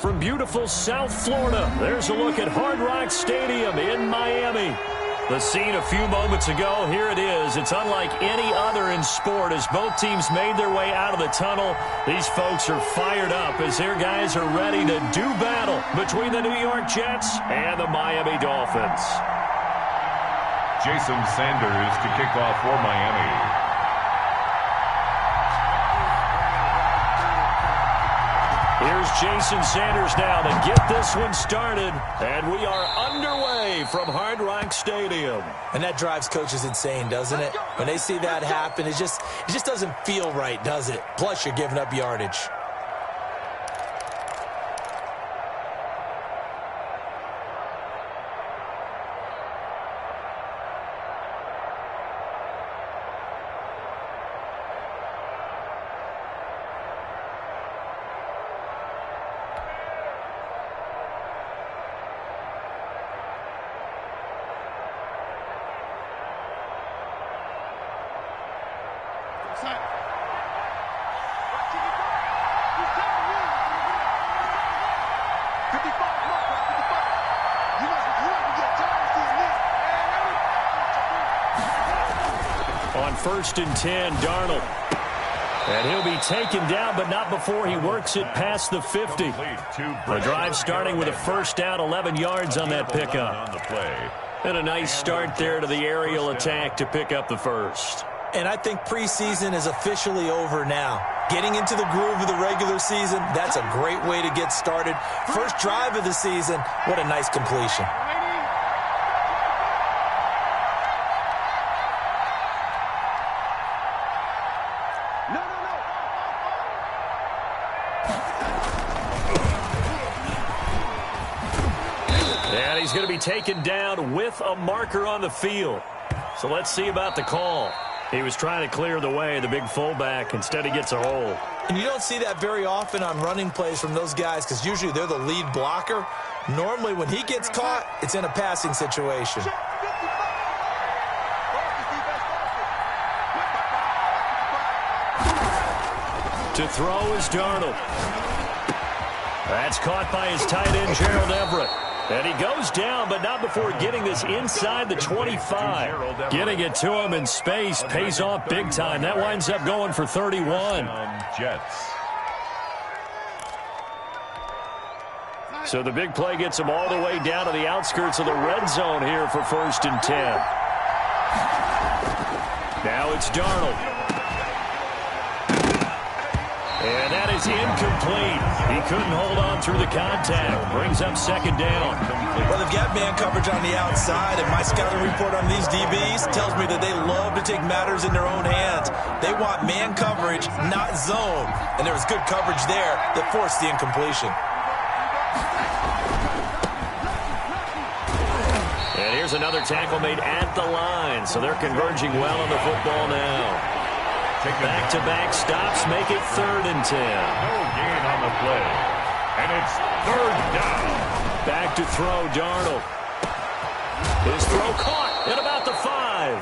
from beautiful South Florida. There's a look at Hard Rock Stadium in Miami. The scene a few moments ago, here it is. It's unlike any other in sport as both teams made their way out of the tunnel. These folks are fired up as their guys are ready to do battle between the New York Jets and the Miami Dolphins. Jason Sanders to kick off for Miami. Here's Jason Sanders now to get this one started. And we are underway from Hard Rock Stadium. And that drives coaches insane, doesn't it? When they see that happen, it just doesn't feel right, does it? Plus, you're giving up yardage. On 1st and 10, Darnold. And he'll be taken down, but not before he works it past the 50. The drive starting with a first down, 11 yards on that pickup. And a nice start there to the aerial attack to pick up the first. And I think preseason is officially over now. Getting into the groove of the regular season, that's a great way to get started. First drive of the season, what a nice completion. And he's going to be taken down with a marker on the field. So let's see about the call. He was trying to clear the way, the big fullback. Instead, he gets a hold. And you don't see that very often on running plays from those guys because usually they're the lead blocker. Normally, when he gets caught, it's in a passing situation. To throw is Darnold. That's caught by his tight end, Gerald Everett. And he goes down, but not before getting this inside the 25. Getting it to him in space pays off big time. That winds up going for 31. So the big play gets him all the way down to the outskirts of the red zone here for 1st and 10. Now it's Darnold. And that is incomplete. He couldn't hold on through the contact. Brings up 2nd down. Well, they've got man coverage on the outside, and my scouting report on these DBs tells me that they love to take matters in their own hands. They want man coverage, not zone. And there was good coverage there that forced the incompletion. And here's another tackle made at the line, so they're converging well on the football now. Back-to-back stops make it 3rd and 10. No gain on the play. And it's 3rd down. Back to throw, Darnold. His throw caught at about the 5.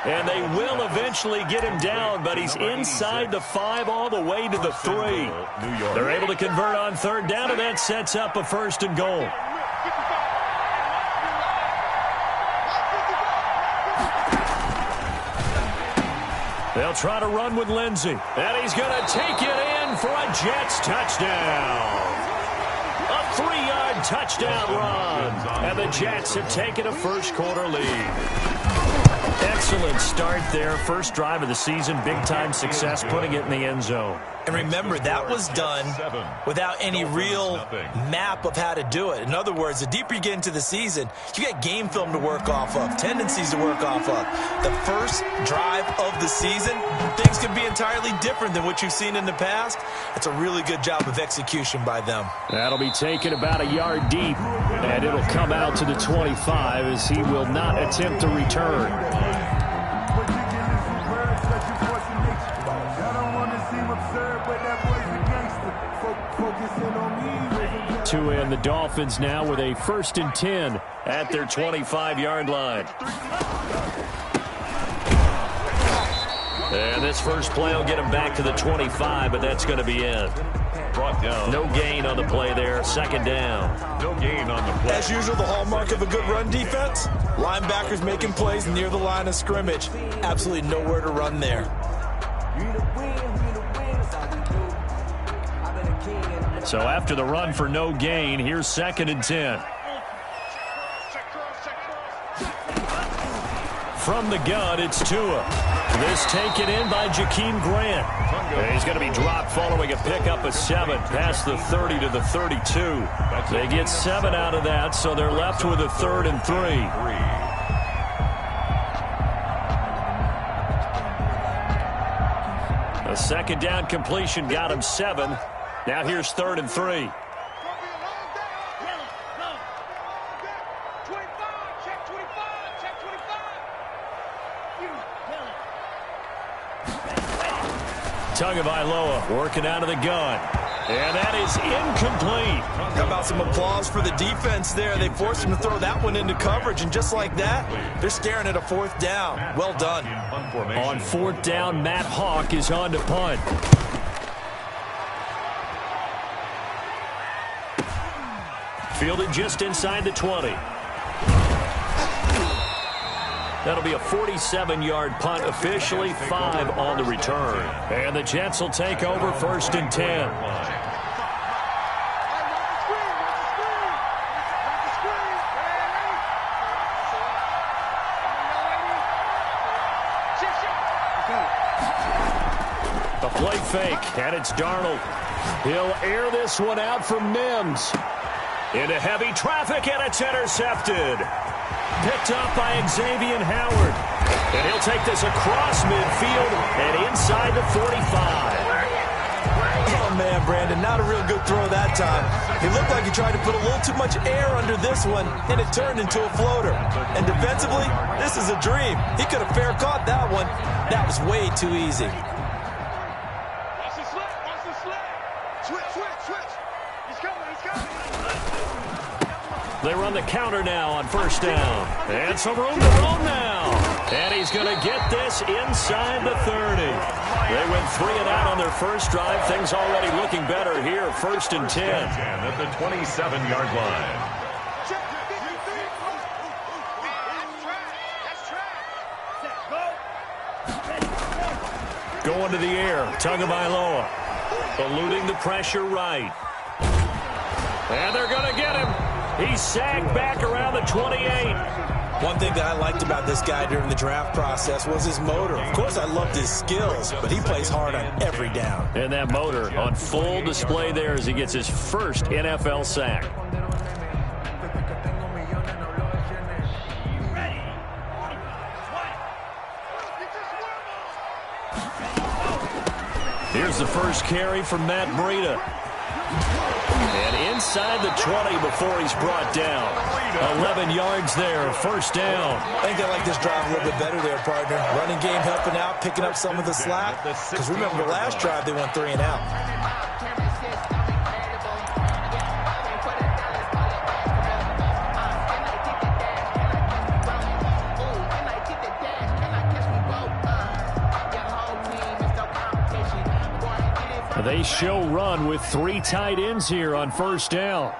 And they will eventually get him down, but he's inside the 5 all the way to the 3. They're able to convert on 3rd down, and that sets up a 1st and goal. They'll try to run with Lindsey. And he's going to take it in for a Jets touchdown. A 3-yard touchdown run. And the Jets have taken a first-quarter lead. Excellent start there. First drive of the season. Big-time success putting it in the end zone. And remember, that was done without any real map of how to do it. In other words, the deeper you get into the season, you got game film to work off of, tendencies to work off of. The first drive of the season, things can be entirely different than what you've seen in the past. It's a really good job of execution by them. That'll be taken about a yard deep, and it'll come out to the 25 as he will not attempt to return. To end the Dolphins now with a 1st and 10 at their 25-yard line. And this first play will get them back to the 25, but that's going to be it. brought down. No gain on the play there. Second down. No gain on the play. As usual, the hallmark of a good run defense, linebackers making plays near the line of scrimmage. Absolutely nowhere to run there. So after the run for no gain, here's 2nd and 10. From the gun, it's Tua. This taken in by Jakeem Grant. He's going to be dropped following a pickup of 7 past the 30 to the 32. They get 7 out of that, so they're left with a 3rd and 3. A second down completion got him 7. Now here's 3rd and 3. Tagovailoa working out of the gun. And that is incomplete. How about some applause for the defense there? They forced him to throw that one into coverage, and just like that, they're staring at a 4th down. Well done. On 4th down, Matt Hawk is on to punt. Fielded just inside the 20. That'll be a 47-yard punt, officially 5 on the return. And the Jets will take over 1st and 10. A play fake, and it's Darnold. He'll air this one out for Mims. Into heavy traffic, and it's intercepted. Picked up by Xavier Howard. And he'll take this across midfield and inside the 45. Oh, man, Brandon, not a real good throw that time. It looked like he tried to put a little too much air under this one, and it turned into a floater. And defensively, this is a dream. He could have fair caught that one. That was way too easy. Watch the slip. Watch the slip. Switch. He's coming. They run the counter now on 1st down. And some room to roam now. And he's going to get this inside the 30. They went 3 and out on their first drive. Things already looking better here. 1st and 10. At the 27-yard line. Going to the air. Tagovailoa eluding the pressure right. And they're going to get him. He's sagged back around the 28. One thing that I liked about this guy during the draft process was his motor. Of course, I loved his skills, but he plays hard on every down. And that motor on full display there as he gets his first NFL sack. Here's the first carry from Matt Breida. And inside the 20 before he's brought down. 11 yards there, 1st down. I think I like this drive a little bit better there, partner. Running game helping out, picking up some of the slack. Because remember, the last drive they went 3 and out. They show run with 3 tight ends here on 1st down.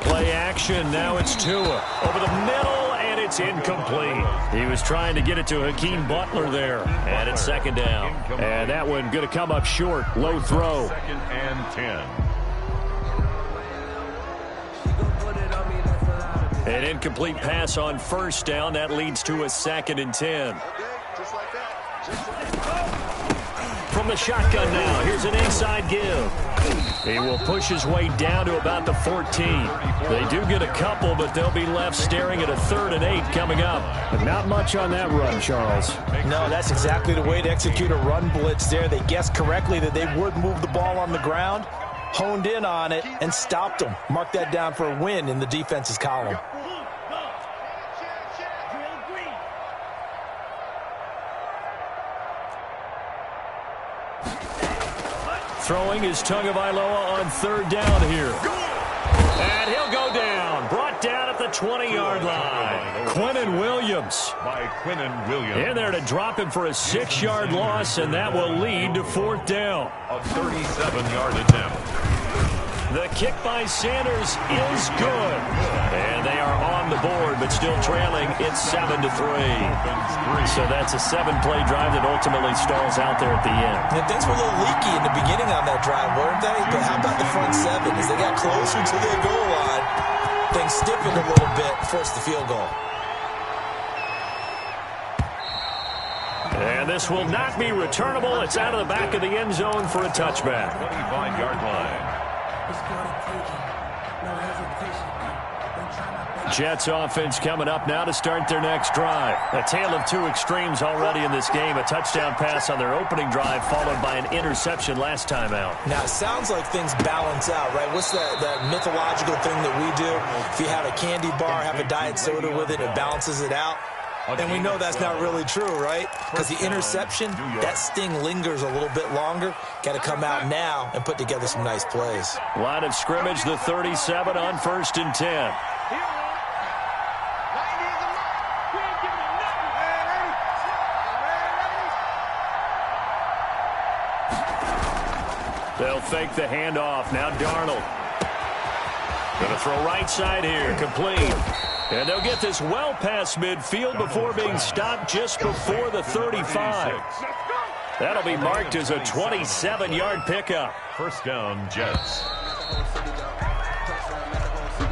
Play action. Now it's Tua over the middle, and it's incomplete. He was trying to get it to Hakeem Butler there, and it's 2nd down. And that one going to come up short. Low throw. 2nd and 10. An incomplete pass on 1st down. That leads to a 2nd and 10. From the shotgun now, here's an inside give. He will push his way down to about the 14. They do get a couple, but they'll be left staring at a 3rd and 8 coming up. But not much on that run, Charles. No, that's exactly the way to execute a run blitz there. They guessed correctly that they would move the ball on the ground, honed in on it, and stopped them. Mark that down for a win in the defense's column. Throwing is Tagovailoa on 3rd down here. And he'll go down. Brought down at the 20-yard line. Quinnen Williams. By Quinnen Williams. In there to drop him for a 6-yard loss, and that will lead to 4th down. A 37-yard attempt. The kick by Sanders is good. And they are on the board, but still trailing. It's 7-3. So that's a 7-play drive that ultimately stalls out there at the end. And things were a little leaky in the beginning on that drive, weren't they? But how about the front seven? As they got closer to their goal line, things stiffened a little bit, forced the field goal. And this will not be returnable. It's out of the back of the end zone for a touchback. 25-yard line. Jets offense coming up now to start their next drive. A tale of two extremes already in this game. A touchdown pass on their opening drive followed by an interception last time out. Now, it sounds like things balance out, right? What's that mythological thing that we do? If you have a candy bar, have a diet soda with it, it balances it out. And we know that's not really true, right? Because the interception, that sting lingers a little bit longer. Got to come out now and put together some nice plays. Line of scrimmage, the 37 on 1st and 10. They'll fake the handoff. Now Darnold. Going to throw right side here. Complete. And they'll get this well past midfield before being stopped just before the 35. That'll be marked as a 27-yard pickup. First down, Jets.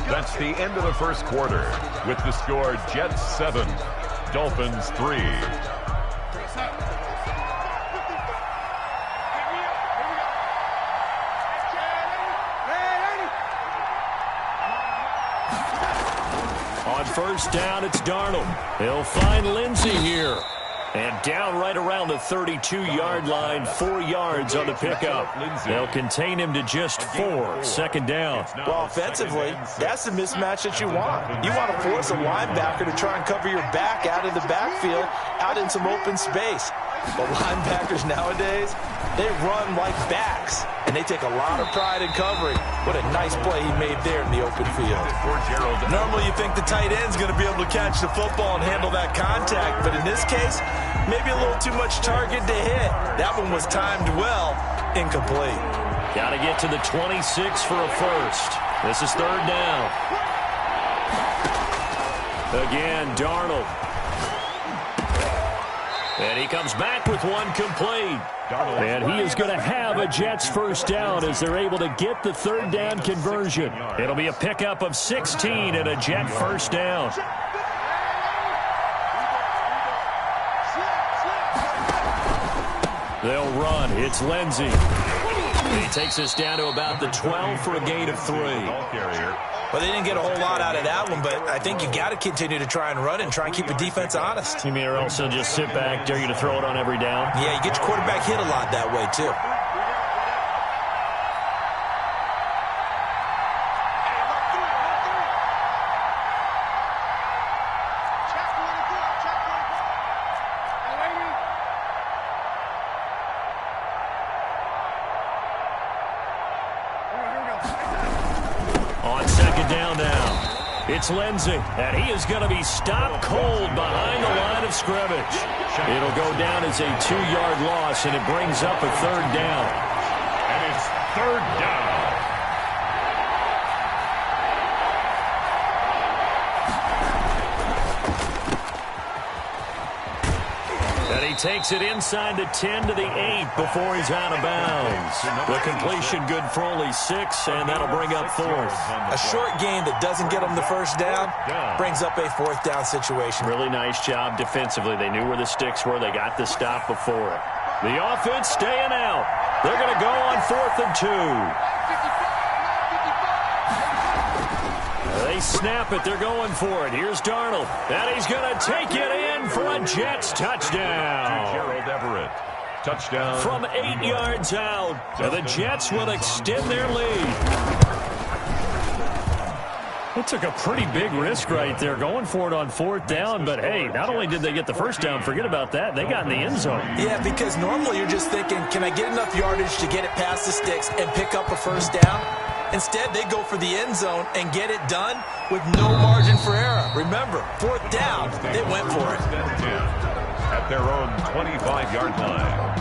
That's the end of the first quarter with the score Jets 7, Dolphins 3. On first down, it's Darnold. He'll find Lindsey here. And down right around the 32-yard line, 4 yards on the pickup. They'll contain him to just 4. Second down. Well, offensively, that's the mismatch that you want. You want to force a linebacker to try and cover your back out of the backfield, out in some open space. But linebackers nowadays, they run like backs, and they take a lot of pride in covering. What a nice play he made there in the open field. Normally you think the tight end's going to be able to catch the football and handle that contact, but in this case, maybe a little too much target to hit. That one was timed well, incomplete. Got to get to the 26 for a first. This is 3rd down. Again, Darnold. And he comes back with one complete. And he is going to have a Jets first down as they're able to get the 3rd down conversion. It'll be a pickup of 16 and a Jet first down. They'll run. It's Lindsey. He takes us down to about the 12 for a gain of 3. Well, they didn't get a whole lot out of that one, but I think you got to continue to try and run and try and keep the defense honest. You mean or else they'll just sit back, dare you to throw it on every down? Yeah, you get your quarterback hit a lot that way, too. It's Lindsey, and he is going to be stopped cold behind the line of scrimmage. It'll go down as a 2-yard loss, and it brings up a 3rd down. And it's 3rd down. And he takes it inside the 10 to the 8 before he's out of bounds. The completion good for only 6, and that'll bring up 4th. A short gain that doesn't get them the first down brings up a 4th down situation. Really nice job defensively. They knew where the sticks were. They got the stop before it. The offense staying out. They're going to go on 4th and 2. They snap it. They're going for it. Here's Darnold. And he's going to take it in for a Jets touchdown. Gerald Everett. Touchdown. From 8 yards out. And the Jets will extend their lead. It took a pretty big risk right there going for it on 4th down. But, hey, not only did they get the first down, forget about that, they got in the end zone. Yeah, because normally you're just thinking, can I get enough yardage to get it past the sticks and pick up a first down? Instead, they go for the end zone and get it done with no margin for error. Remember, fourth down, they went for it. At their own 25-yard line.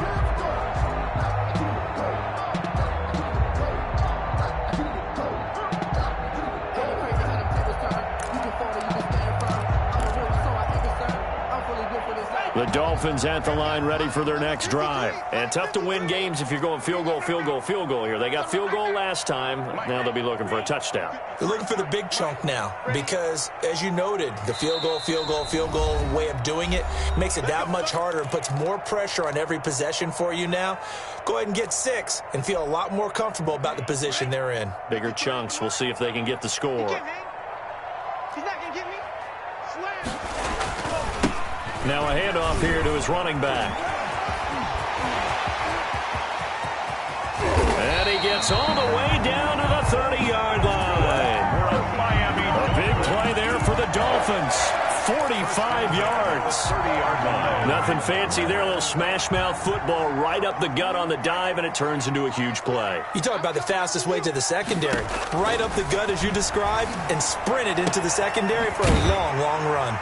The Dolphins at the line ready for their next drive. And tough to win games if you're going field goal, field goal, field goal here. They got field goal last time. Now they'll be looking for a touchdown. They're looking for the big chunk now because, as you noted, the field goal, field goal, field goal way of doing it makes it that much harder and puts more pressure on every possession for you now. Go ahead and get 6 and feel a lot more comfortable about the position they're in. Bigger chunks. We'll see if they can get the score. He's not going to get me. Slam. Now a handoff here to his running back. And he gets all the way down to the 30-yard line. A big play there for the Dolphins. 45 yards. 30-yard line. Nothing fancy there. A little smash-mouth football right up the gut on the dive, and it turns into a huge play. You talk about the fastest way to the secondary. Right up the gut, as you described, and sprinted into the secondary for a long, long run.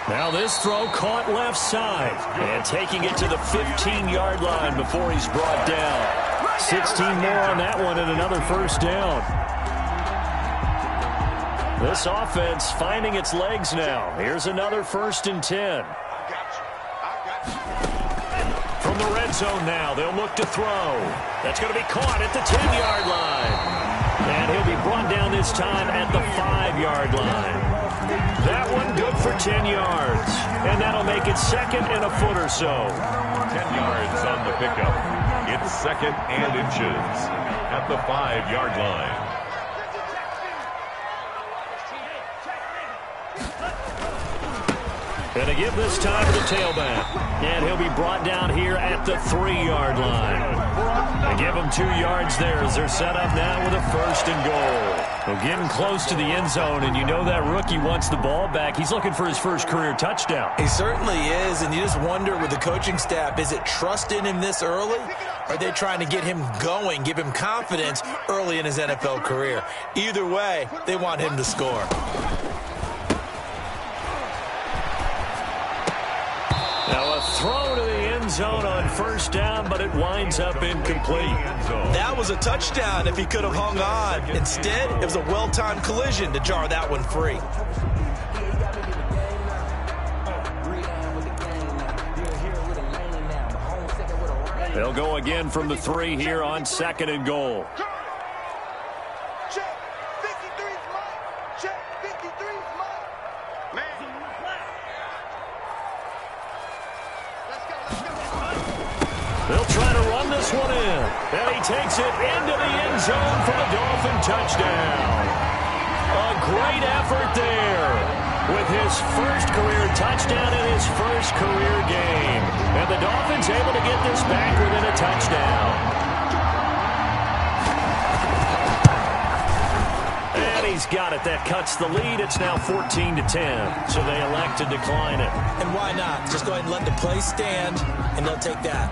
Now this throw caught left side. And taking it to the 15-yard line before he's brought down. 16 more on that one and another first down. This offense finding its legs now. Here's another 1st and 10. From the red zone now, they'll look to throw. That's going to be caught at the 10-yard line. And he'll be brought down this time at the 5-yard line. That one good for 10 yards. And that'll make it 2nd and a foot or so. 10 yards on the pickup. It's 2nd and inches at the 5-yard line. And to give this time to the tailback. And he'll be brought down here at the 3-yard line. They give him 2 yards there as they're set up now with a 1st and goal. Well, getting close to the end zone, and you know that rookie wants the ball back. He's looking for his first career touchdown. He certainly is, and you just wonder with the coaching staff, is it trust in him this early? Or are they trying to get him going, give him confidence early in his NFL career? Either way, they want him to score. Now a throw to the end zone on 1st down, but it winds up incomplete. That was a touchdown if he could have hung on. Instead, it was a well-timed collision to jar that one free. They'll go again from the 3 here on 2nd and goal. Check. 53's mine. Check. 53's mine. Man. They'll try to run this one in. And he takes it into the end zone for the Dolphin touchdown. A great effort there with his first career touchdown in his first career game. And the Dolphins able to get this back within a touchdown. And he's got it. That cuts the lead. It's now 14-10. So they elect to decline it. And why not? Just go ahead and let the play stand, and they'll take that.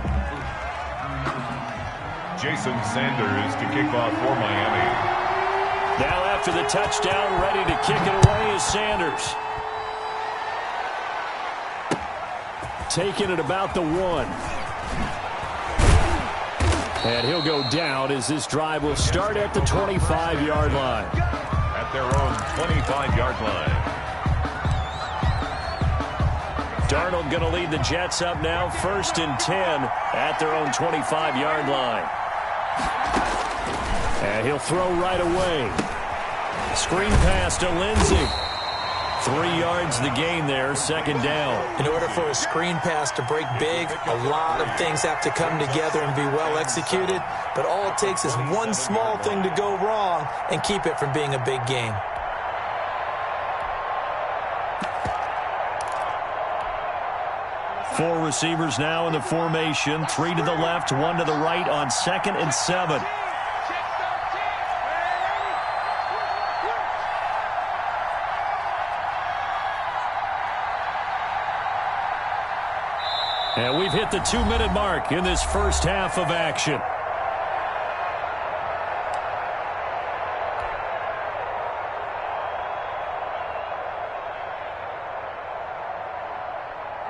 Jason Sanders to kick off for Miami. Now after the touchdown, ready to kick it away is Sanders. Taking it about the 1. And he'll go down as this drive will start at the 25-yard line. At their own 25-yard line. Darnold going to lead the Jets up now, 1st and 10 at their own 25-yard line. And he'll throw right away. Screen pass to Lindsey. 3 yards the gain there, 2nd down. In order for a screen pass to break big, a lot of things have to come together and be well executed. But all it takes is one small thing to go wrong and keep it from being a big gain. Four receivers now in the formation. 3 to the left, 1 to the right on 2nd and 7. And we've hit the 2-minute mark in this first half of action.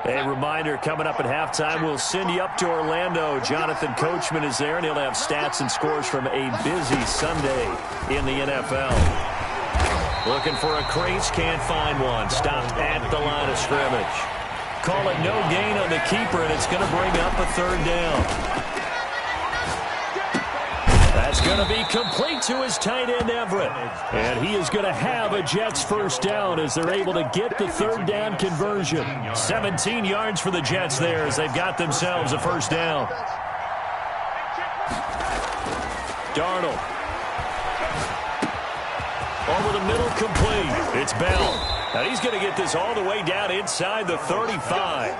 A reminder, coming up at halftime, we'll send you up to Orlando. Jonathan Coachman is there, and he'll have stats and scores from a busy Sunday in the NFL. Looking for a crease, can't find one. Stopped at the line of scrimmage. Call it no gain on the keeper, and it's going to bring up a third down. That's going to be complete to his tight end, Everett. And he is going to have a Jets first down as they're able to get the third down conversion. 17 yards for the Jets there as they've got themselves a first down. Darnold. Over the middle, complete. It's Bell. Now he's going to get this all the way down inside the 35.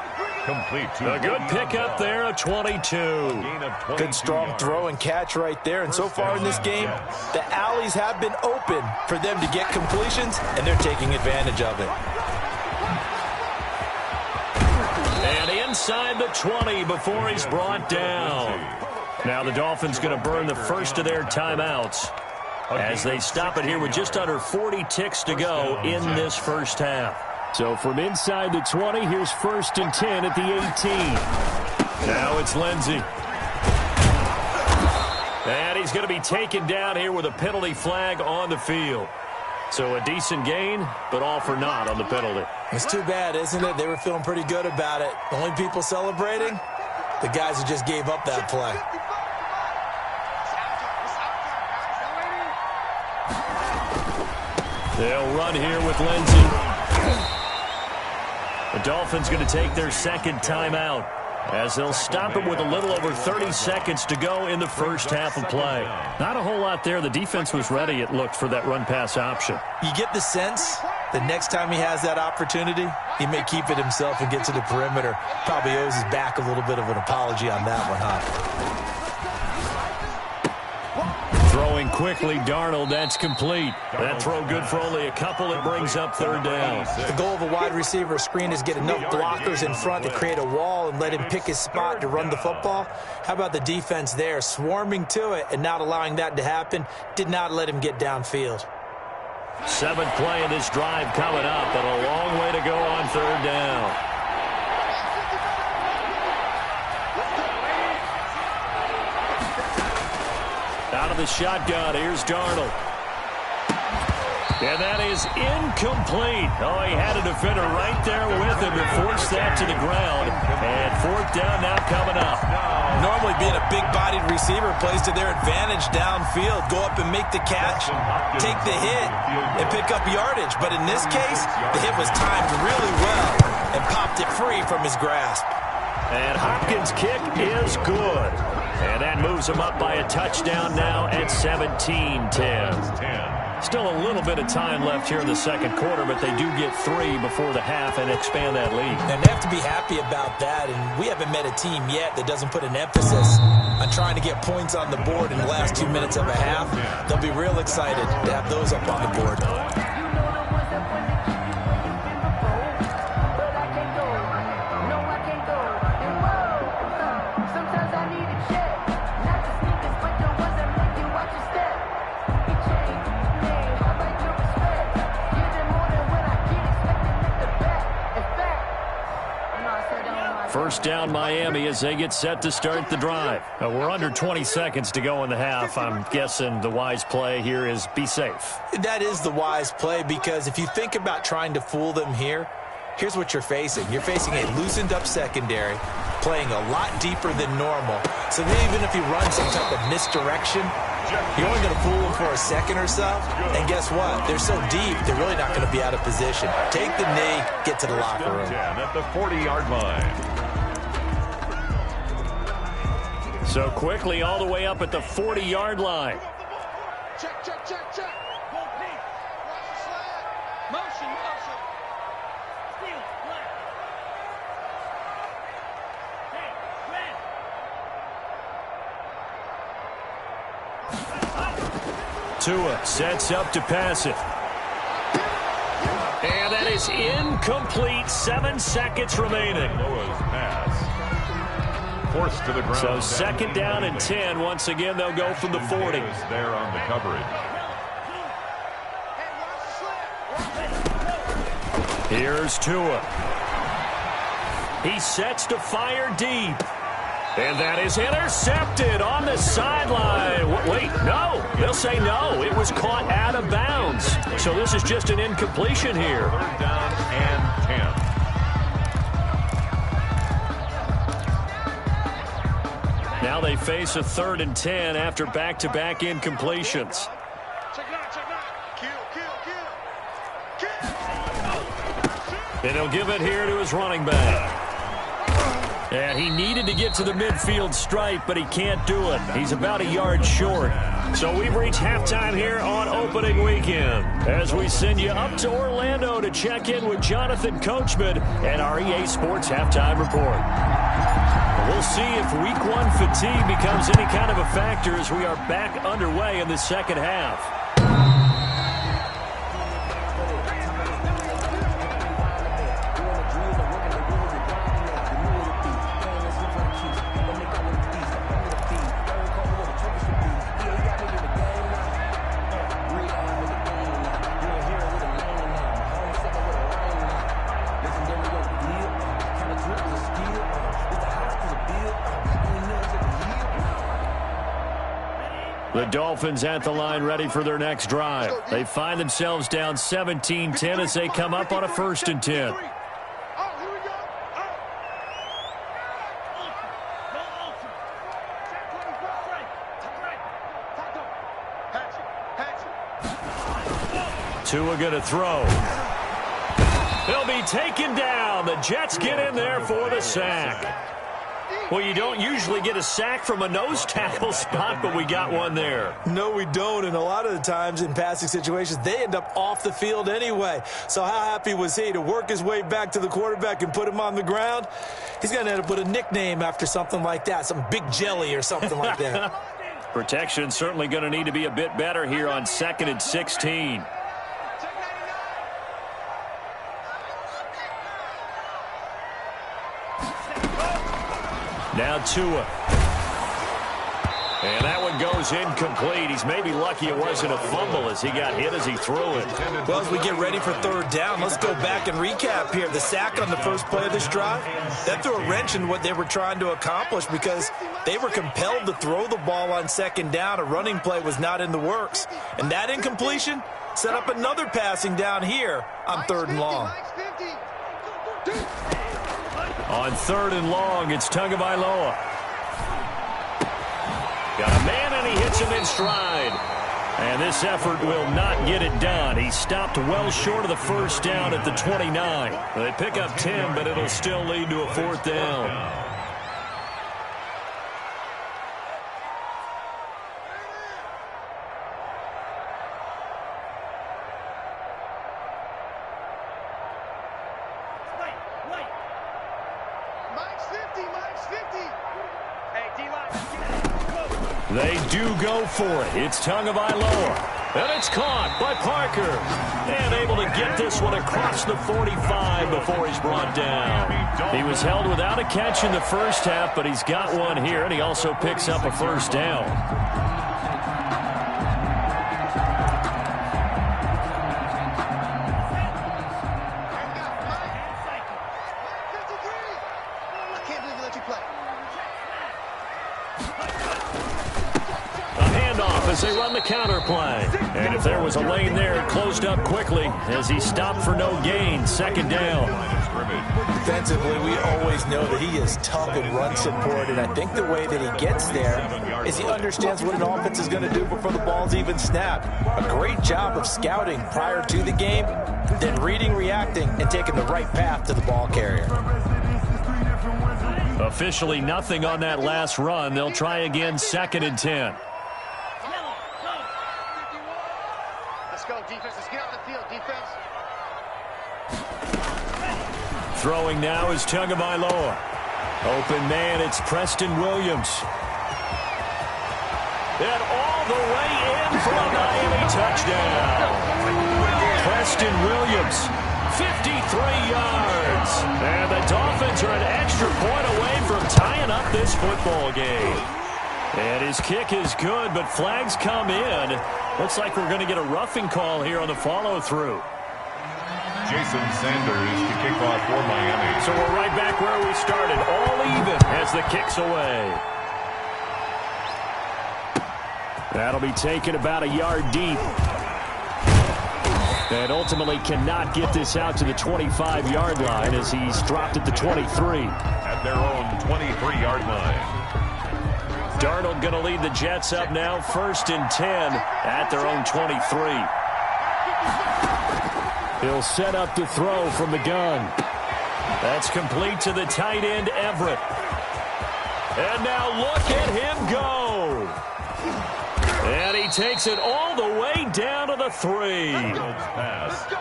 Complete to a good pickup there, a 22. Good strong throw and catch right there. And so far in this game, the alleys have been open for them to get completions, and they're taking advantage of it. And inside the 20 before he's brought down. Now the Dolphins going to burn the first of their timeouts as they stop it here with just under 40 ticks to go in this first half. So from inside the 20, here's 1st and 10 at the 18. Now it's Lindsey. And he's going to be taken down here with a penalty flag on the field. So a decent gain, but all for naught on the penalty. It's too bad, isn't it? They were feeling pretty good about it. The only people celebrating, the guys who just gave up that play. They'll run here with Lindsey. The Dolphins going to take their second timeout as they'll stop it with a little over 30 seconds to go in the first half of play. Not a whole lot there. The defense was ready, it looked, for that run-pass option. You get the sense the next time he has that opportunity, he may keep it himself and get to the perimeter. Probably owes his back a little bit of an apology on that one, huh? Throwing quickly, Darnold, that's complete. That throw good for only a couple. It brings up third down. The goal of a wide receiver screen is get enough blockers in front to create a wall and let him pick his spot to run the football. How about the defense there, swarming to it and not allowing that to happen? Did not let him get downfield. 7th play of this drive coming up, but a long way to go on third down. Out of the shotgun, here's Darnold. And that is incomplete. Oh, he had a defender right there with him to force that to the ground. And 4th down now coming up. Normally being a big-bodied receiver plays to their advantage downfield. Go up and make the catch, take the hit, and pick up yardage. But in this case, the hit was timed really well and popped it free from his grasp. And Hopkins' kick is good. And that moves him up by a touchdown now at 17-10. Still a little bit of time left here in the second quarter, but they do get 3 before the half and expand that lead. And they have to be happy about that, and we haven't met a team yet that doesn't put an emphasis on trying to get points on the board in the last 2 minutes of a half. They'll be real excited to have those up on the board. First down, Miami, as they get set to start the drive. We're under 20 seconds to go in the half. I'm guessing the wise play here is be safe. That is the wise play, because if you think about trying to fool them here, here's what you're facing. You're facing a loosened-up secondary, playing a lot deeper than normal. So even if you run some type of misdirection, you're only going to fool them for a second or so. And guess what? They're so deep, they're really not going to be out of position. Take the knee, get to the locker room. At the 40-yard line. So quickly all the way up at the 40-yard line. Check, check, check, check. Watch the slide. Motion, motion. Steal, flat. Hey, Tua sets up to pass it. And that is incomplete. 7 seconds remaining. Noah's pass. Forced to the ground. So second down and 10. Once again, they'll go from the 40. There on the coverage. Here's Tua. He sets to fire deep. And that is intercepted on the sideline. Wait, no. They'll say no. It was caught out of bounds. So this is just an incompletion here. Third down and 10. Now they face a 3rd and 10 after back-to-back incompletions. And he'll give it here to his running back. And he needed to get to the midfield stripe, but he can't do it. He's about a yard short. So we've reached halftime here on opening weekend as we send you up to Orlando to check in with Jonathan Coachman and our EA Sports Halftime Report. We'll see if Week 1 fatigue becomes any kind of a factor as we are back underway in the second half. The Dolphins at the line ready for their next drive. They find themselves down 17-10 as they come up on a 1st and 10. Tua going to throw. He'll be taken down. The Jets get in there for the sack. Well, you don't usually get a sack from a nose tackle spot, but we got one there. No, we don't, and a lot of the times in passing situations, they end up off the field anyway. So how happy was he to work his way back to the quarterback and put him on the ground? He's going to end up with a nickname after something like that, some Big Jelly or something like that. Protection certainly going to need to be a bit better here on 2nd and 16. Now Tua. And that one goes incomplete. He's maybe lucky it wasn't a fumble as he got hit as he threw it. Well, as we get ready for 3rd down, let's go back and recap here. The sack on the first play of this drive, that threw a wrench in what they were trying to accomplish because they were compelled to throw the ball on 2nd down. A running play was not in the works. And that incompletion set up another passing down here on 3rd and long. On 3rd and long, it's Tagovailoa. Got a man, and he hits him in stride. And this effort will not get it done. He stopped well short of the 1st down at the 29. They pick up 10, but it'll still lead to a 4th down. They do go for it. It's Tagovailoa. And it's caught by Parker. And able to get this one across the 45 before he's brought down. He was held without a catch in the first half, but he's got one here, and he also picks up a 1st down. As they run the counter play. And if there was a lane there, it closed up quickly as he stopped for no gain. 2nd down. Defensively, we always know that he is tough in run support, and I think the way that he gets there is he understands what an offense is going to do before the ball's even snapped. A great job of scouting prior to the game, then reading, reacting, and taking the right path to the ball carrier. Officially nothing on that last run. They'll try again 2nd and 10. Throwing now is Tagovailoa. Open man, it's Preston Williams. And all the way in for a Miami touchdown. Preston Williams, 53 yards. And the Dolphins are an extra point away from tying up this football game. And his kick is good, but flags come in. Looks like we're going to get a roughing call here on the follow-through. Jason Sanders to kick off for Miami. So we're right back where we started, all even as the kick's away. That'll be taken about a yard deep. And ultimately cannot get this out to the 25-yard line as he's dropped at the 23. At their own 23-yard line. Darnold going to lead the Jets up now, 1st and 10 at their own 23. He'll set up to throw from the gun. That's complete to the tight end, Everett. And now look at him go. And he takes it all the way down to the 3.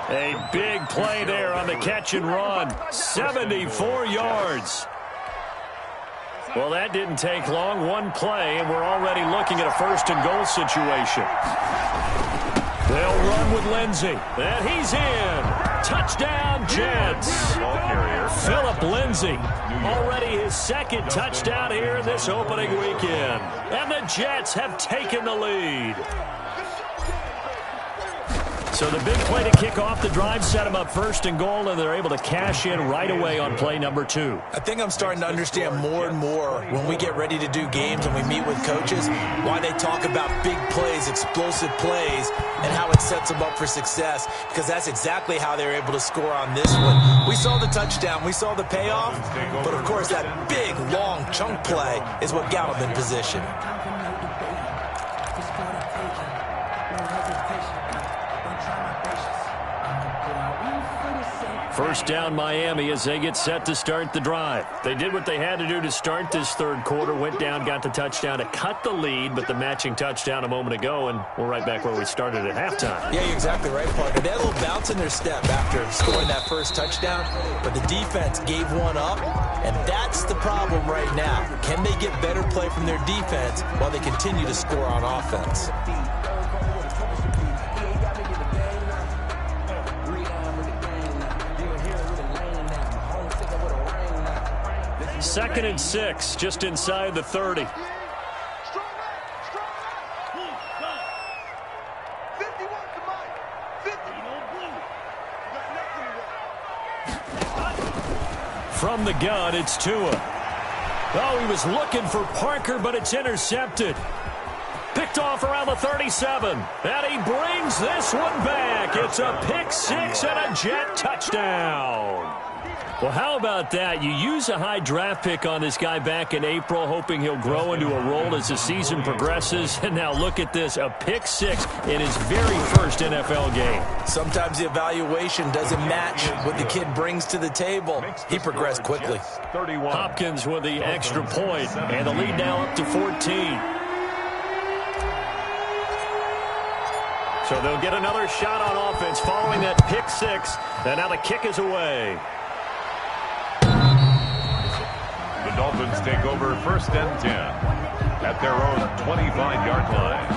A big play there on the catch and run. 74 yards. Well, that didn't take long. One play, and we're already looking at a 1st and goal situation. They'll run with Lindsey. And he's in. Touchdown, Jets. Philip Lindsey. Already his 2nd touchdown here this opening weekend. And the Jets have taken the lead. So the big play to kick off the drive set them up 1st and goal, and they're able to cash in right away on play number 2. I think I'm starting to understand more and more when we get ready to do games and we meet with coaches why they talk about big plays, explosive plays, and how it sets them up for success, because that's exactly how they're able to score on this one. We saw the touchdown. We saw the payoff. But, of course, that big, long chunk play is what got them in position. First down Miami as they get set to start the drive. They did what they had to do to start this 3rd quarter. Went down, got the touchdown to cut the lead, but the matching touchdown a moment ago, and we're right back where we started at halftime. Yeah, you're exactly right, partner. They had a little bounce in their step after scoring that first touchdown, but the defense gave one up, and that's the problem right now. Can they get better play from their defense while they continue to score on offense? 2nd and 6, just inside the 30. From the gun, it's Tua. Oh, he was looking for Parker, but it's intercepted. Picked off around the 37. And he brings this one back. It's a pick 6 and a Jet touchdown. Well, how about that? You use a high draft pick on this guy back in April, hoping he'll grow into a role as the season progresses. And now look at this, a pick 6 in his very first NFL game. Sometimes the evaluation doesn't match what the kid brings to the table. He progressed quickly. Hopkins with the extra point, and the lead now up to 14. So they'll get another shot on offense following that pick 6, and now the kick is away. The Dolphins take over 1st and 10 at their own 25-yard line.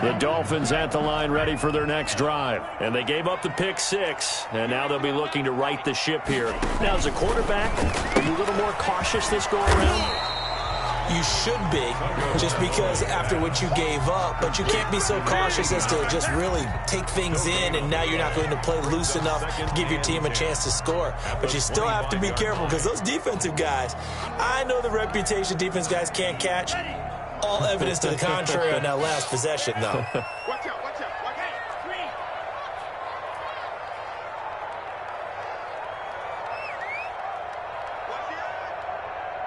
The Dolphins at the line ready for their next drive. And they gave up the pick 6, and now they'll be looking to right the ship here. Now, as a quarterback, are you a little more cautious this go around? You should be, just because after what you gave up, but you can't be so cautious as to just really take things in, and now you're not going to play loose enough to give your team a chance to score. But you still have to be careful, because those defensive guys, I know the reputation defense guys can't catch. All evidence to the contrary on that last possession, though. Watch out, watch out, watch out.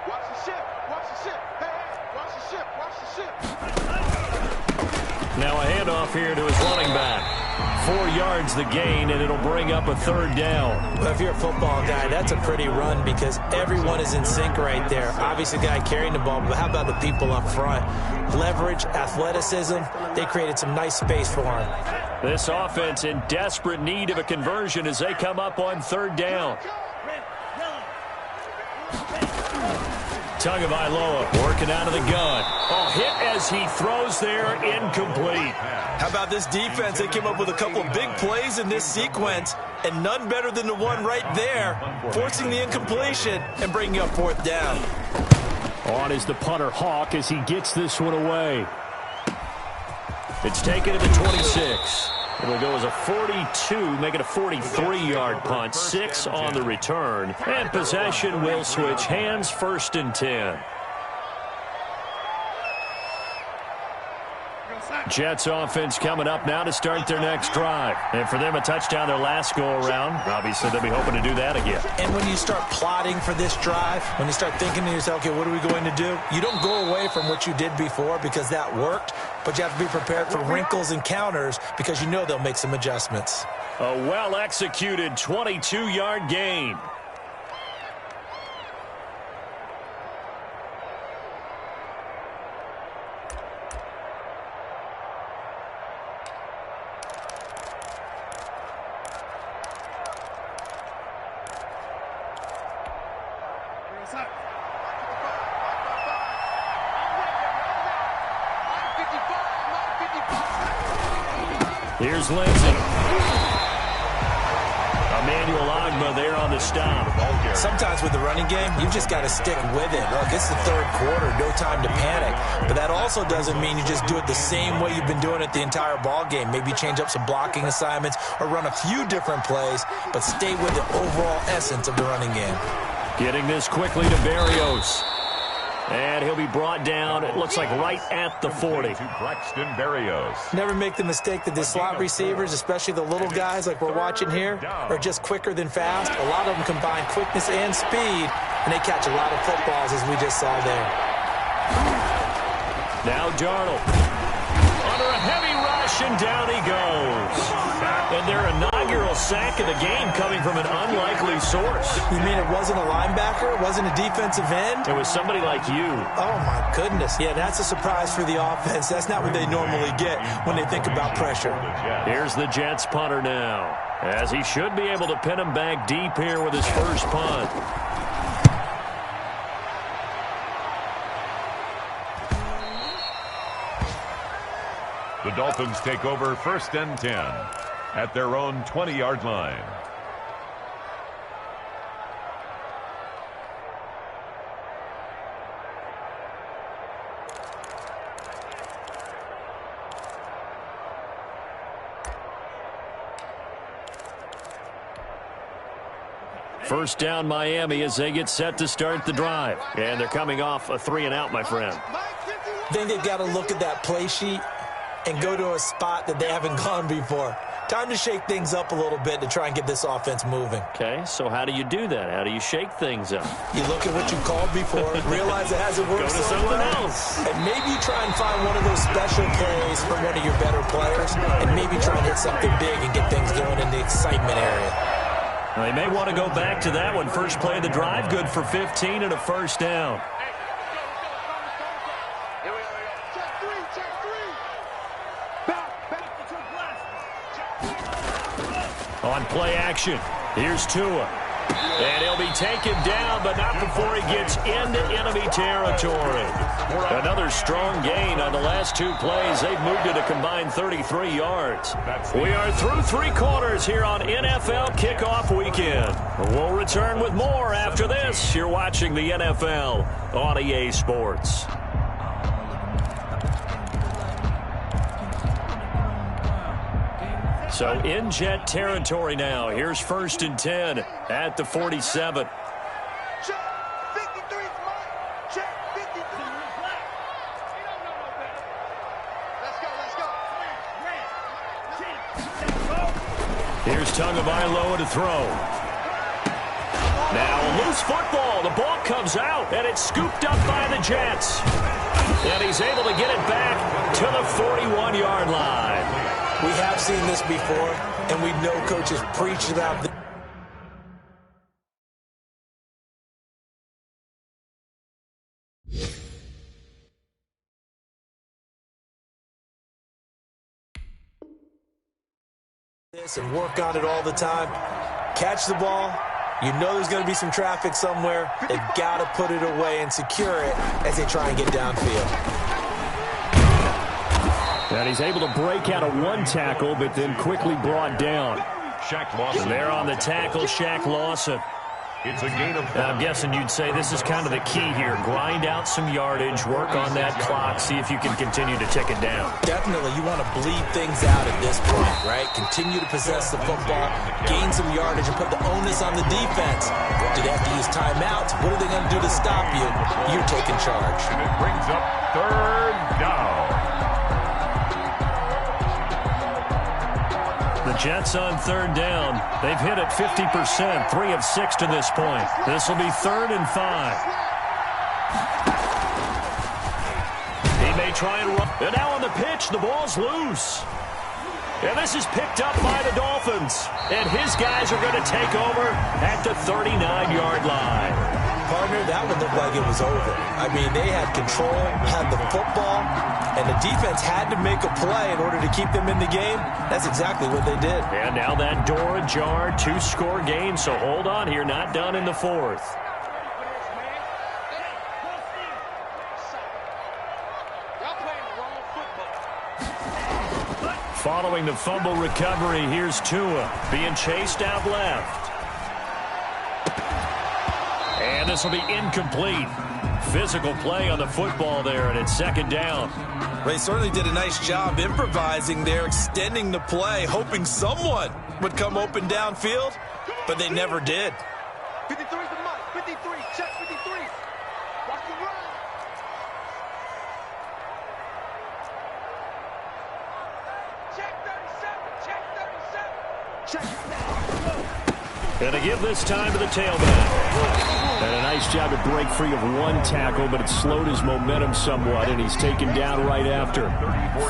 Watch the ship, watch the ship. Hey, watch the ship, watch the ship. Now a handoff here to his running back. 4 yards the gain, and it'll bring up a 3rd down. Well, if you're a football guy, that's a pretty run because everyone is in sync right there. Obviously, the guy carrying the ball, but how about the people up front? Leverage, athleticism, they created some nice space for him. This offense in desperate need of a conversion as they come up on 3rd down. Tagovailoa working out of the gun. Oh, hit as he throws there, incomplete. How about this defense? They came up with a couple of big plays in this sequence, and none better than the one right there, forcing the incompletion and bringing up 4th down. On is the punter, Hawk, as he gets this one away. It's taken to the 26. It'll go as a 42, make it a 43-yard punt. 6 on the return. And possession will switch hands, 1st and 10. Jets offense coming up now to start their next drive. And for them, a touchdown their last go-around. Obviously, they'll be hoping to do that again. And when you start plotting for this drive, when you start thinking to yourself, okay, what are we going to do? You don't go away from what you did before because that worked, but you have to be prepared for wrinkles and counters because you know they'll make some adjustments. A well-executed 22-yard gain. Here's Lindsay. Emmanuel Agba there on the stop. Sometimes with the running game, you've just got to stick with it. Look, it's the 3rd quarter, no time to panic. But that also doesn't mean you just do it the same way you've been doing it the entire ball game. Maybe change up some blocking assignments or run a few different plays, but stay with the overall essence of the running game. Getting this quickly to Berrios. And he'll be brought down, it looks like right at the 40. Never make the mistake that the slot receivers, especially the little guys like we're watching here, are just quicker than fast. A lot of them combine quickness and speed, and they catch a lot of footballs, as we just saw there. Now Darnold. Under a heavy rush, and down he goes. And their inaugural sack of the game coming from an unlikely source. You mean it wasn't a linebacker? It wasn't a defensive end? It was somebody like you. Oh, my goodness. Yeah, that's a surprise for the offense. That's not what they normally get when they think about pressure. Here's the Jets punter now, as he should be able to pin him back deep here with his first punt. The Dolphins take over 1st and 10 at their own 20-yard line. First down Miami as they get set to start the drive. And they're coming off a 3-and-out, my friend. I think they've got to look at that play sheet and go to a spot that they haven't gone before. Time to shake things up a little bit to try and get this offense moving. Okay, so how do you do that? How do you shake things up? You look at what you called before, realize it hasn't worked. Go to someone else. And maybe try and find one of those special plays from one of your better players, and maybe try and hit something big and get things going in the excitement area. Well, they may want to go back to that one. First play of the drive, good for 15 and a first down. On play action, here's Tua. And he'll be taken down, but not before he gets into enemy territory. Another strong gain on the last 2 plays. They've moved it a combined 33 yards. We are through 3 quarters here on NFL Kickoff Weekend. We'll return with more after this. You're watching the NFL on EA Sports. So in Jet territory now. Here's 1st and 10 at the 47. Check 53, check 53. Let's go. Here's Tagovailoa to throw. Now a loose football. The ball comes out, and it's scooped up by the Jets. And he's able to get it back to the 41-yard line. We have seen this before, and we know coaches preach about this and work on it all the time. Catch the ball. You know there's going to be some traffic somewhere. They've got to put it away and secure it as they try and get downfield. And he's able to break out of 1 tackle, but then quickly brought down. Shaq Lawson. And there on the tackle, Shaq Lawson. It's a gain of 5. I'm guessing you'd say this is kind of the key here. Grind out some yardage, work on that clock, see if you can continue to tick it down. Definitely, you want to bleed things out at this point, right? Continue to possess the football, gain some yardage, and put the onus on the defense. Do they have to use timeouts? What are they going to do to stop you? You're taking charge. And it brings up 3rd down. The Jets on 3rd down. They've hit it 50%, 3 of 6 to this point. This will be 3rd and 5. He may try and run. And now on the pitch, the ball's loose. And this is picked up by the Dolphins. And his guys are going to take over at the 39-yard line. Partner, that one looked like it was over. I mean, they had control, had the football, and the defense had to make a play in order to keep them in the game. That's exactly what they did. And now that door ajar, 2-score game, so hold on here, not done in the 4th. Following the fumble recovery, here's Tua being chased out left. And this will be incomplete. Physical play on the football there, and it's 2nd down. They certainly did a nice job improvising there, extending the play, hoping someone would come open downfield, but they never did. 53 is the mic. 53. Check 53. Watch the run. Check 37. Check 37. Check. And to give this time to the tailback. And a nice job to break free of one tackle, but it slowed his momentum somewhat, and he's taken down right after.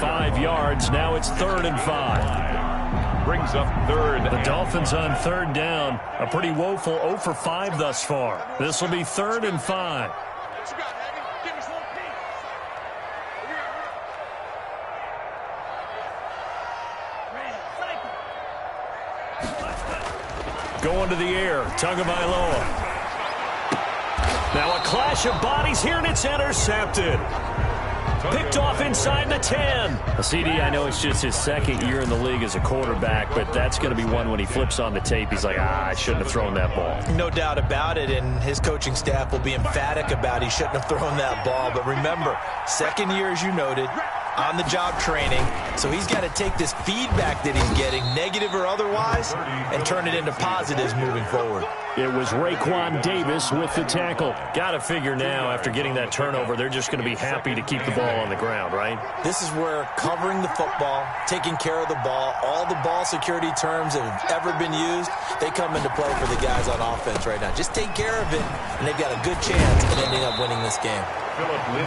5 yards. Now it's 3rd and 5. Brings up 3rd. The Dolphins on 3rd down. A pretty woeful 0 for 5 thus far. This will be 3rd and 5. What you got, Aggie? Give me some piece. Going to the air. Tagovailoa. Now a clash of bodies here, and it's intercepted. Picked off inside the 10. CD, I know it's just his 2nd year in the league as a quarterback, but that's going to be one when he flips on the tape. He's like, I shouldn't have thrown that ball. No doubt about it, and his coaching staff will be emphatic about he shouldn't have thrown that ball. But remember, 2nd year, as you noted, on-the-job training, so he's got to take this feedback that he's getting, negative or otherwise, and turn it into positives moving forward. It was Raekwon Davis with the tackle. Got to figure now, after getting that turnover, they're just going to be happy to keep the ball on the ground, right? This is where covering the football, taking care of the ball, all the ball security terms that have ever been used, they come into play for the guys on offense right now. Just take care of it, and they've got a good chance of ending up winning this game.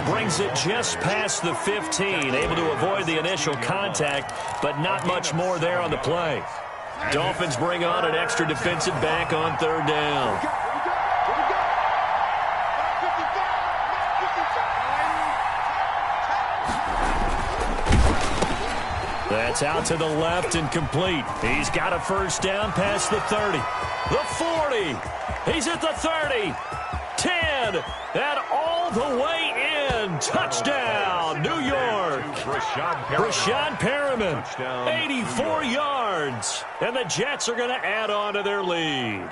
Brings it just past the 15, able to avoid the initial contact, but not much more there on the play. Dolphins bring on an extra defensive back on 3rd down. That's out to the left and complete. He's got a 1st down past the 30. The 40. He's at the 30. 10. And all the way in. Touchdown, New York. Brashad Perriman, 84 yards. And the Jets are going to add on to their lead.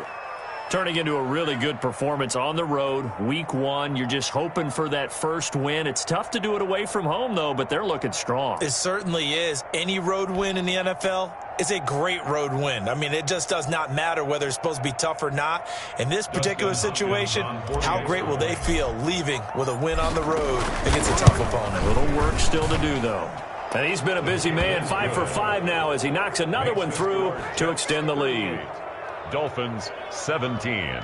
Turning into a really good performance on the road. Week 1, you're just hoping for that first win. It's tough to do it away from home, though, but they're looking strong. It certainly is. Any road win in the NFL is a great road win. I mean, it just does not matter whether it's supposed to be tough or not. In this particular situation, how great will they feel leaving with a win on the road against a tough opponent? A little work still to do, though. And he's been a busy man, 5 for 5 now as he knocks another one through to extend the lead. Dolphins 17.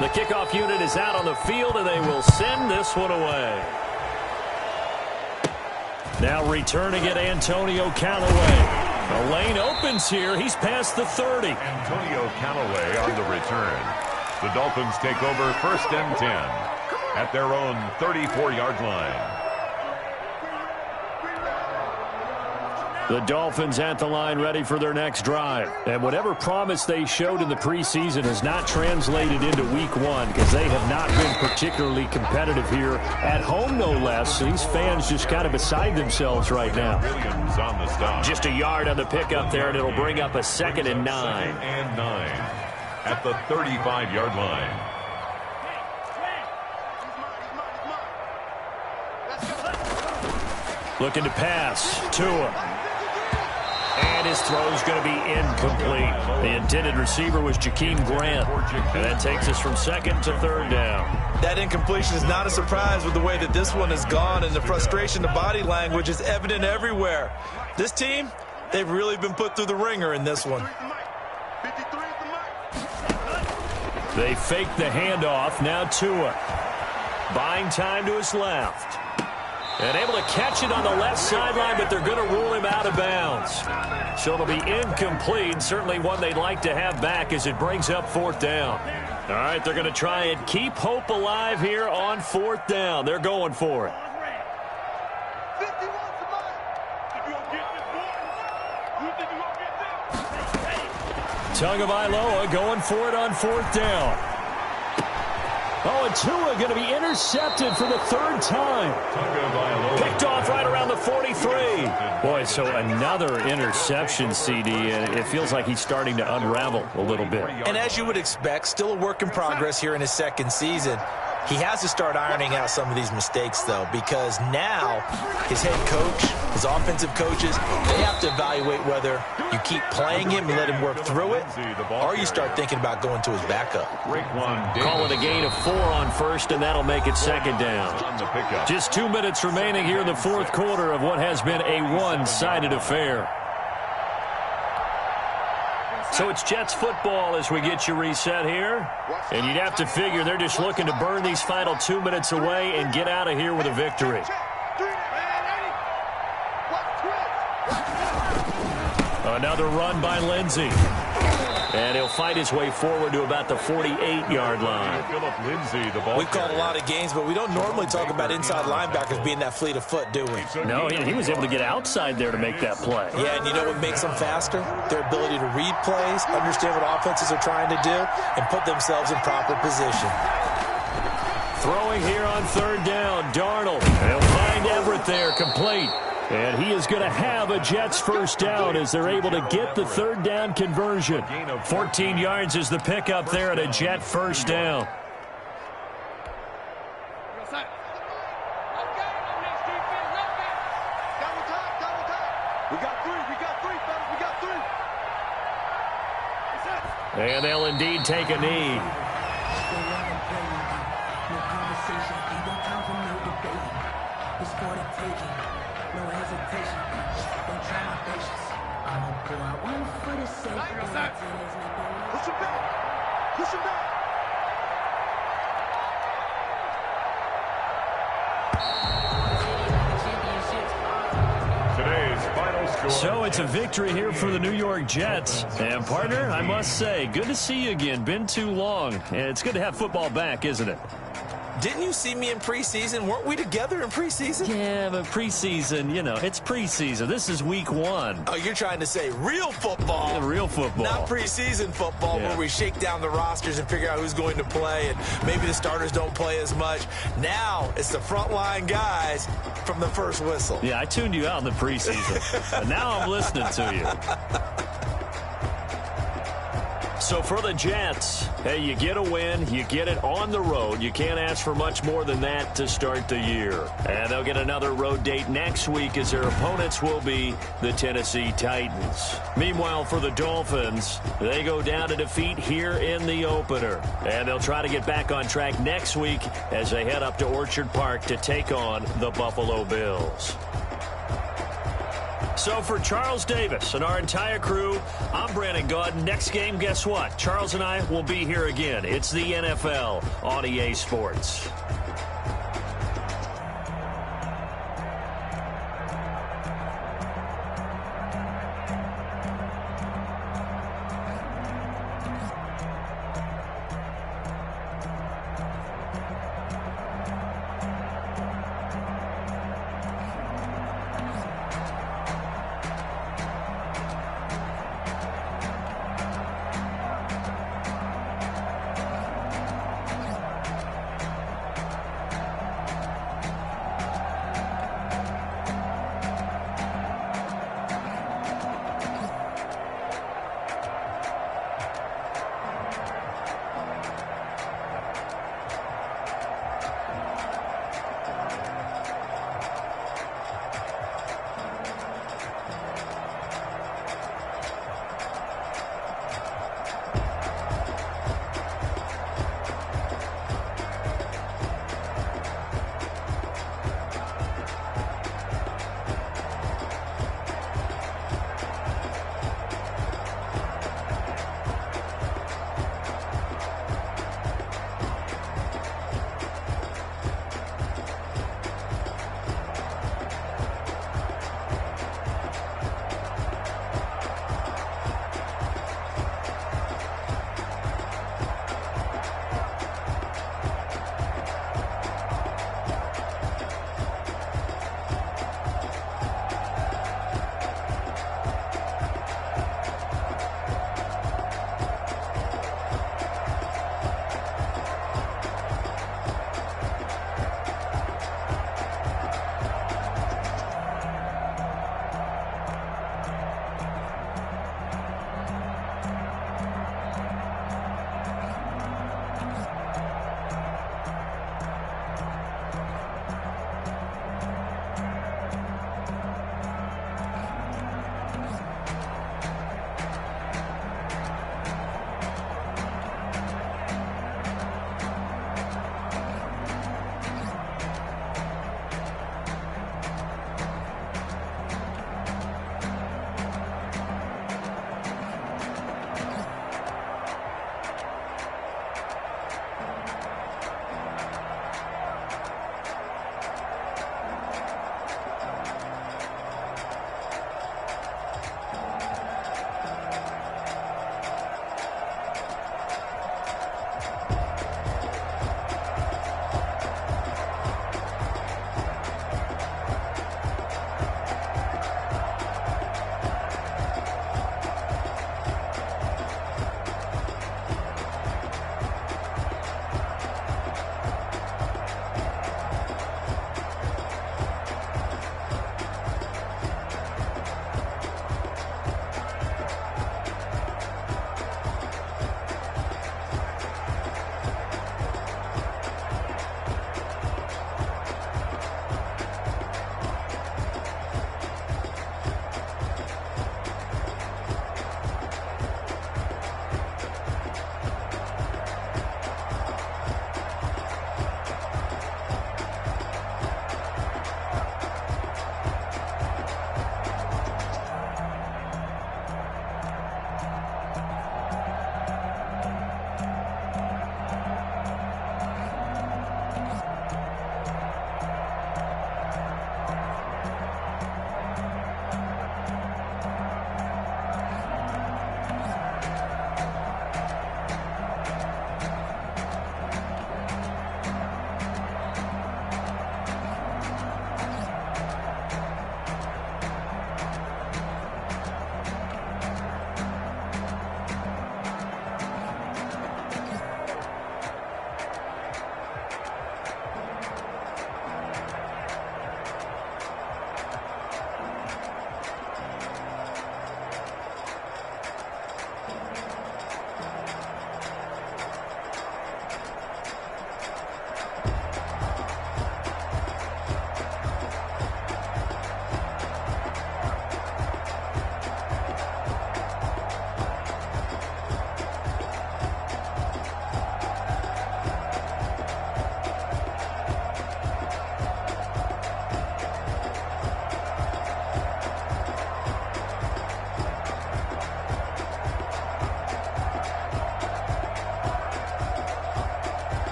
The kickoff unit is out on the field, and they will send this one away. Now returning it, Antonio Callaway. The lane opens here. He's past the 30. Antonio Callaway on the return. The Dolphins take over 1st and 10 at their own 34-yard line. The Dolphins at the line ready for their next drive. And whatever promise they showed in the preseason has not translated into week one because they have not been particularly competitive here at home, no less. These fans just kind of beside themselves right now. Just a yard on the pickup there, and it'll bring up a 2nd and 9. At the 35-yard line. Looking to pass. Tua. And his throw is going to be incomplete. The intended receiver was Jakeem Grant. And that takes us from 2nd to 3rd down. That incompletion is not a surprise with the way that this one has gone, and the frustration, the body language is evident everywhere. This team, they've really been put through the ringer in this one. They fake the handoff. Now Tua. Buying time to his left. And able to catch it on the left sideline, but they're going to rule him out of bounds. So it'll be incomplete. Certainly one they'd like to have back as it brings up 4th down. All right, they're going to try and keep hope alive here on 4th down. They're going for it. Tagovailoa going for it on 4th down. Oh, and Tua going to be intercepted for the 3rd time. Picked off right around the 43. Boy, so another interception, CD, and it feels like he's starting to unravel a little bit. And as you would expect, still a work in progress here in his 2nd season. He has to start ironing out some of these mistakes, though, because now his head coach, his offensive coaches, they have to evaluate whether you keep playing him and let him work through it, or you start thinking about going to his backup. Call it a gain of 4 on 1st, and that'll make it 2nd down. Just 2 minutes remaining here in the 4th quarter of what has been a one-sided affair. So it's Jets football as we get you reset here. And you'd have to figure they're just looking to burn these final 2 minutes away and get out of here with a victory. Another run by Lindsey. And he'll fight his way forward to about the 48-yard line. We've called a lot of games, but we don't normally talk about inside linebackers being that fleet of foot, do we? No, he was able to get outside there to make that play. Yeah, and you know what makes them faster? Their ability to read plays, understand what offenses are trying to do, and put themselves in proper position. Throwing here on 3rd down, Darnold. They'll find Everett there, complete. And he is going to have a Jets 1st down as they're able to get the 3rd down conversion. 14 yards is the pickup there at a Jet 1st down. And they'll indeed take a knee. So it's a victory here for the New York Jets. And, partner, I must say, good to see you again. Been too long. And it's good to have football back, isn't it? Didn't you see me in preseason? Weren't we together in preseason? Yeah, but preseason, you know, it's preseason. This is week 1. Oh, you're trying to say real football. Yeah, real football. Not preseason football where we shake down the rosters and figure out who's going to play, and maybe the starters don't play as much. Now it's the frontline guys from the first whistle. Yeah, I tuned you out in the preseason. But now I'm listening to you. So for the Jets, hey, you get a win, you get it on the road. You can't ask for much more than that to start the year. And they'll get another road date next week as their opponents will be the Tennessee Titans. Meanwhile, for the Dolphins, they go down to defeat here in the opener. And they'll try to get back on track next week as they head up to Orchard Park to take on the Buffalo Bills. So for Charles Davis and our entire crew, I'm Brandon Gaudin. Next game, guess what? Charles and I will be here again. It's the NFL on EA Sports.